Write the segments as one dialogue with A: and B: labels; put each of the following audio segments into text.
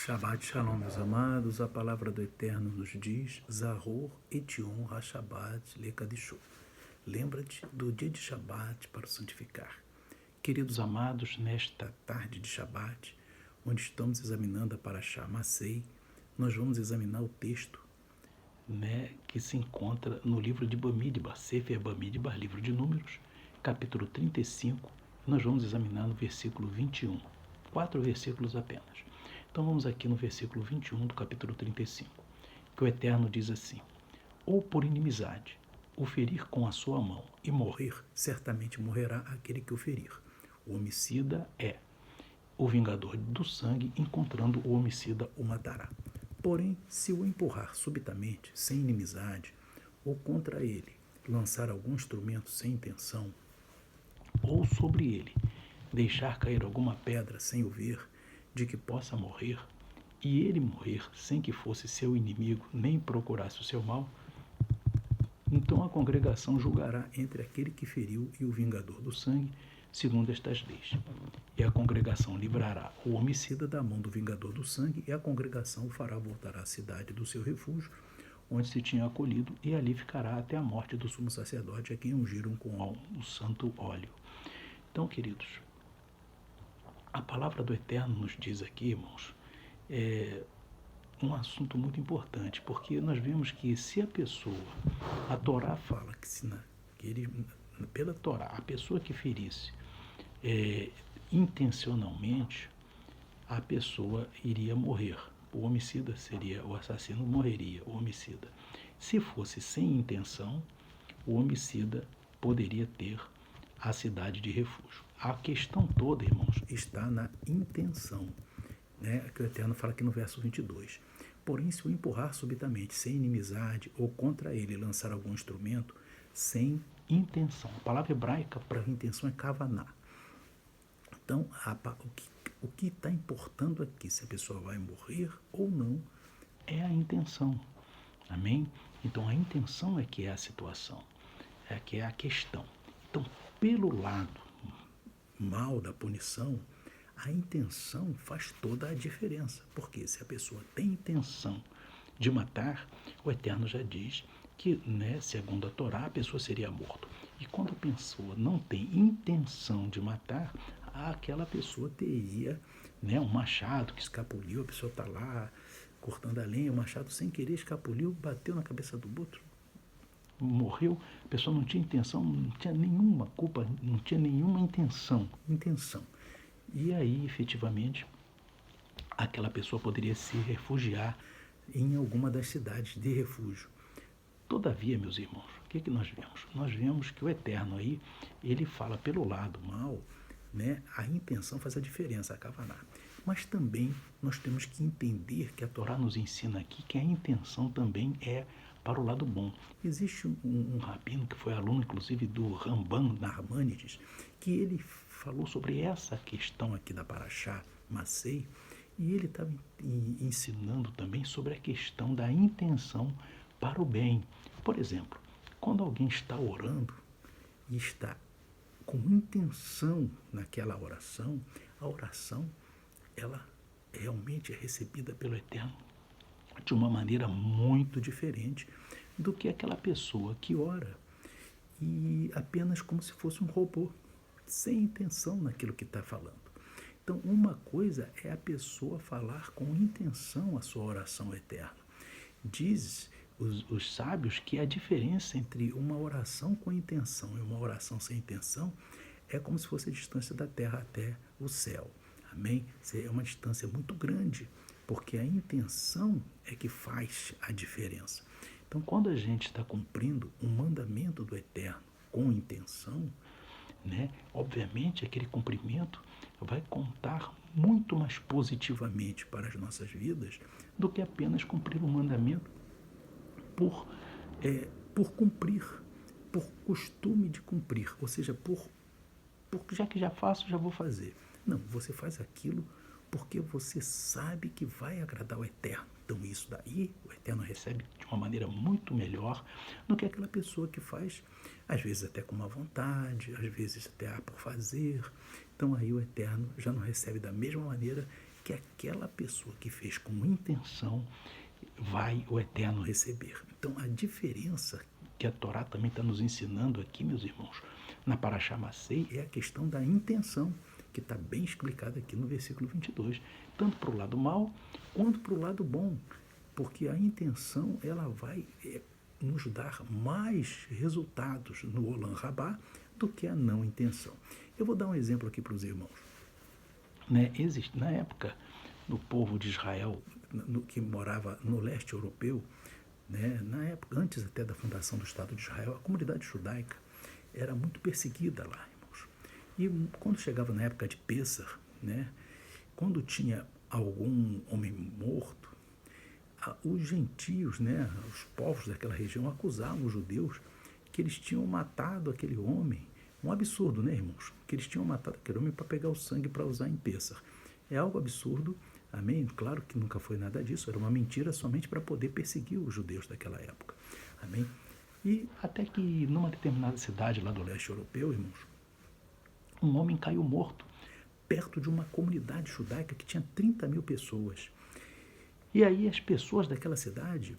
A: Shabbat Shalom, meus amados. A palavra do Eterno nos diz: Zahor Etion HaShabbat Lekadishu. Lembra-te do dia de Shabbat para o santificar. Queridos amados, nesta tarde de Shabbat, onde estamos examinando a Parashá Masei, nós vamos examinar o texto que se encontra no livro de Bamidbar, Sefer Bamidbar, livro de Números, capítulo 35. Nós vamos examinar no versículo 21. 4 versículos apenas. Então vamos aqui no versículo 21 do capítulo 35, que o Eterno diz assim: ou por inimizade, o ferir com a sua mão e morrer, certamente morrerá aquele que o ferir. O homicida é o vingador do sangue, encontrando o homicida o matará. Porém, se o empurrar subitamente, sem inimizade, ou contra ele lançar algum instrumento sem intenção, ou sobre ele deixar cair alguma pedra sem o ver, de que possa morrer, e ele morrer sem que fosse seu inimigo, nem procurasse o seu mal, então a congregação julgará entre aquele que feriu e o vingador do sangue, segundo estas leis. E a congregação livrará o homicida da mão do vingador do sangue, e a congregação o fará voltar à cidade do seu refúgio, onde se tinha acolhido, e ali ficará até a morte do sumo sacerdote, a quem ungiram com o santo óleo. Então, queridos, a palavra do Eterno nos diz aqui, irmãos, um assunto muito importante, porque nós vemos que se a pessoa, a Torá fala pela Torá, a pessoa que ferisse intencionalmente, a pessoa iria morrer. O homicida seria, o assassino morreria, o homicida. Se fosse sem intenção, o homicida poderia ter a cidade de refúgio. A questão toda, irmãos, está na intenção, que o Eterno fala aqui no verso 22. Porém, se o empurrar subitamente, sem inimizade, ou contra ele lançar algum instrumento, sem intenção. A palavra hebraica para intenção é kavaná. Então, o que está importando aqui, se a pessoa vai morrer ou não, é a intenção. Amém? Então, a intenção é que é a situação, é que é a questão. Então, pelo lado mal da punição, a intenção faz toda a diferença. Porque se a pessoa tem intenção de matar, o Eterno já diz que, segundo a Torá, a pessoa seria morta. E quando a pessoa não tem intenção de matar, aquela pessoa teria um machado que escapuliu, a pessoa está lá cortando a lenha, o machado sem querer escapuliu, bateu na cabeça do outro, morreu, a pessoa não tinha intenção, não tinha nenhuma culpa, não tinha nenhuma intenção. E aí, efetivamente, aquela pessoa poderia se refugiar em alguma das cidades de refúgio. Todavia, meus irmãos, o que nós vemos? Nós vemos que o Eterno aí, ele fala pelo lado mal, a intenção faz a diferença, a kavaná. Mas também nós temos que entender que a Torá nos ensina aqui que a intenção também é para o lado bom. Existe um rabino que foi aluno, inclusive, do Ramban Narmanides, que ele falou sobre essa questão aqui da Parashá Masei, e ele estava ensinando também sobre a questão da intenção para o bem. Por exemplo, quando alguém está orando e está com intenção naquela oração, a oração, ela realmente é recebida pelo Eterno de uma maneira muito diferente do que aquela pessoa que ora e apenas como se fosse um robô, sem intenção naquilo que está falando. Então, uma coisa é a pessoa falar com intenção a sua oração ao Eterno. Diz os sábios que a diferença entre uma oração com intenção e uma oração sem intenção é como se fosse a distância da terra até o céu. Amém? É uma distância muito grande, porque a intenção é que faz a diferença. Então, quando a gente está cumprindo um mandamento do Eterno com intenção, obviamente aquele cumprimento vai contar muito mais positivamente para as nossas vidas do que apenas cumprir um mandamento por cumprir, por costume de cumprir, ou seja, já que já faço, já vou fazer. Não, você faz aquilo porque você sabe que vai agradar o Eterno. Então isso daí, o Eterno recebe de uma maneira muito melhor do que aquela pessoa que faz, às vezes até com má vontade, às vezes até por fazer. Então aí o Eterno já não recebe da mesma maneira que aquela pessoa que fez com intenção vai o Eterno receber. Então, a diferença que a Torá também está nos ensinando aqui, meus irmãos, na Parashá Masei, é a questão da intenção, que está bem explicada aqui no versículo 22, tanto para o lado mal quanto para o lado bom, porque a intenção ela vai nos dar mais resultados no Olam Rabá do que a não intenção. Eu vou dar um exemplo aqui para os irmãos. Na época do povo de Israel, que morava no leste europeu, na época, antes até da fundação do Estado de Israel, a comunidade judaica era muito perseguida lá, irmãos. E quando chegava na época de Pêssar, quando tinha algum homem morto, os gentios, os povos daquela região acusavam os judeus que eles tinham matado aquele homem. Um absurdo, irmãos? Que eles tinham matado aquele homem para pegar o sangue para usar em Pêssar. É algo absurdo, amém? Claro que nunca foi nada disso, era uma mentira somente para poder perseguir os judeus daquela época, amém? E até que numa determinada cidade lá do leste europeu, irmãos, um homem caiu morto perto de uma comunidade judaica que tinha 30 mil pessoas. E aí as pessoas daquela cidade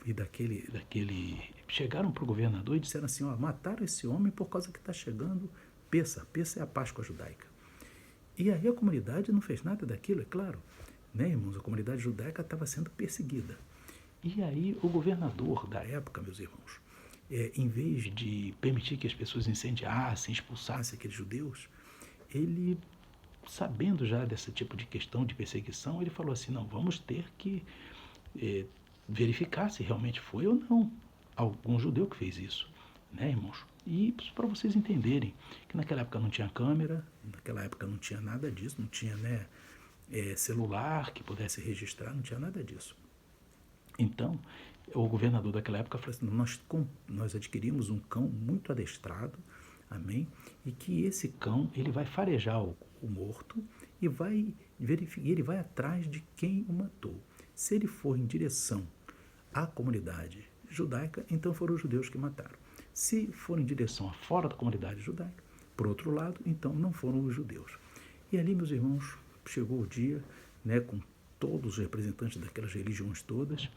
A: e daquele chegaram para o governador e disseram assim, mataram esse homem por causa que está chegando Pêssar. Pêssar é a Páscoa judaica. E aí a comunidade não fez nada daquilo, é claro. Irmãos, a comunidade judaica estava sendo perseguida. E aí o governador da época, meus irmãos, em vez de permitir que as pessoas incendiassem, expulsassem aqueles judeus, ele, sabendo já desse tipo de questão de perseguição, ele falou assim, não, vamos ter que verificar se realmente foi ou não algum judeu que fez isso, irmãos? E para vocês entenderem que naquela época não tinha câmera, naquela época não tinha nada disso, não tinha celular que pudesse registrar, não tinha nada disso. Então, o governador daquela época falou assim, nós adquirimos um cão muito adestrado, amém? E que esse cão, ele vai farejar o morto e vai verificar, ele vai atrás de quem o matou. Se ele for em direção à comunidade judaica, então foram os judeus que mataram. Se for em direção a fora da comunidade judaica, por outro lado, então não foram os judeus. E ali, meus irmãos, chegou o dia, com todos os representantes daquelas religiões todas,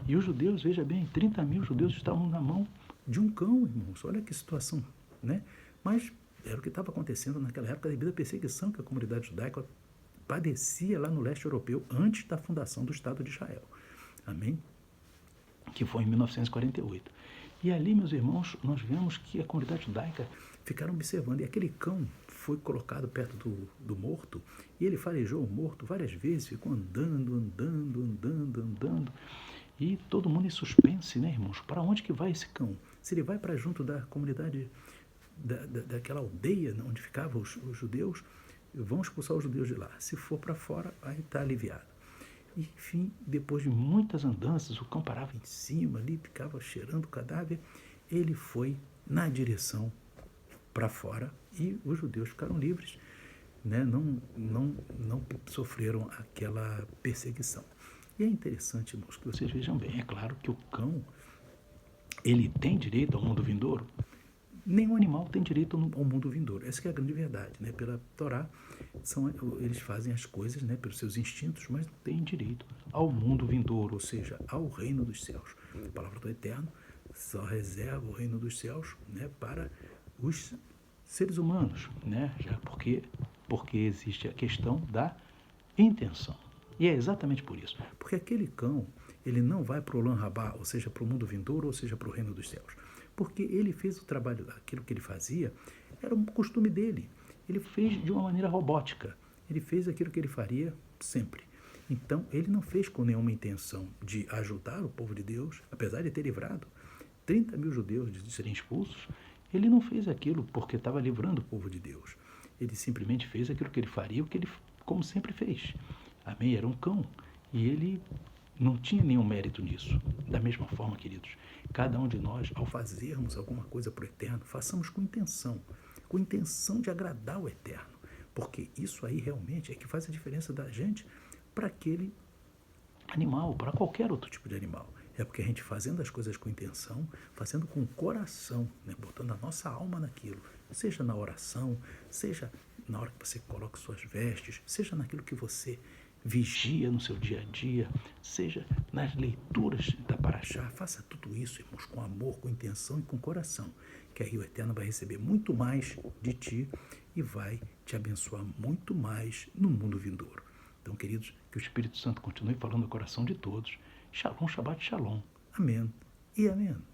A: e os judeus, veja bem, 30 mil judeus estavam na mão de um cão, irmãos. Olha que situação, Mas era o que estava acontecendo naquela época devido à perseguição que a comunidade judaica padecia lá no leste europeu antes da fundação do Estado de Israel. Amém? Que foi em 1948. E ali, meus irmãos, nós vemos que a comunidade judaica ficaram observando. E aquele cão foi colocado perto do morto e ele farejou o morto várias vezes, ficou andando. E todo mundo em suspense, irmãos? Para onde que vai esse cão? Se ele vai para junto da comunidade, daquela aldeia onde ficavam os judeus, vão expulsar os judeus de lá. Se for para fora, aí está aliviado. E, enfim, depois de muitas andanças, o cão parava em cima ali, ficava cheirando o cadáver. Ele foi na direção para fora e os judeus ficaram livres, não sofreram aquela perseguição. E é interessante, irmãos, que vocês vejam bem, é claro que o cão, ele tem direito ao mundo vindouro? Nenhum animal tem direito ao mundo vindouro. Essa que é a grande verdade, Pela Torá, eles fazem as coisas, pelos seus instintos, mas não têm direito ao mundo vindouro, ou seja, ao reino dos céus. A palavra do Eterno só reserva o reino dos céus, para os seres humanos, Já porque existe a questão da intenção. E é exatamente por isso. Porque aquele cão, ele não vai para o Olam Rabá, ou seja, para o mundo vindouro, ou seja, para o reino dos céus. Porque ele fez o trabalho, aquilo que ele fazia, era um costume dele. Ele fez de uma maneira robótica. Ele fez aquilo que ele faria sempre. Então, ele não fez com nenhuma intenção de ajudar o povo de Deus, apesar de ter livrado 30 mil judeus de serem expulsos. Ele não fez aquilo porque estava livrando o povo de Deus. Ele simplesmente fez aquilo que ele faria, o que ele, como sempre fez. Amém? Era um cão. E ele não tinha nenhum mérito nisso. Da mesma forma, queridos, cada um de nós, ao fazermos alguma coisa para o Eterno, façamos com intenção de agradar o Eterno. Porque isso aí realmente é que faz a diferença da gente para aquele animal, para qualquer outro tipo de animal. É porque a gente fazendo as coisas com intenção, fazendo com o coração, botando a nossa alma naquilo, seja na oração, seja na hora que você coloca suas vestes, seja naquilo que você vigia no seu dia a dia, seja nas leituras da Paraxá. Faça tudo isso, irmãos, com amor, com intenção e com coração, que aí o Eterno vai receber muito mais de ti e vai te abençoar muito mais no mundo vindouro. Então, queridos, que o Espírito Santo continue falando no coração de todos. Shalom, Shabbat Shalom. Amém e amém.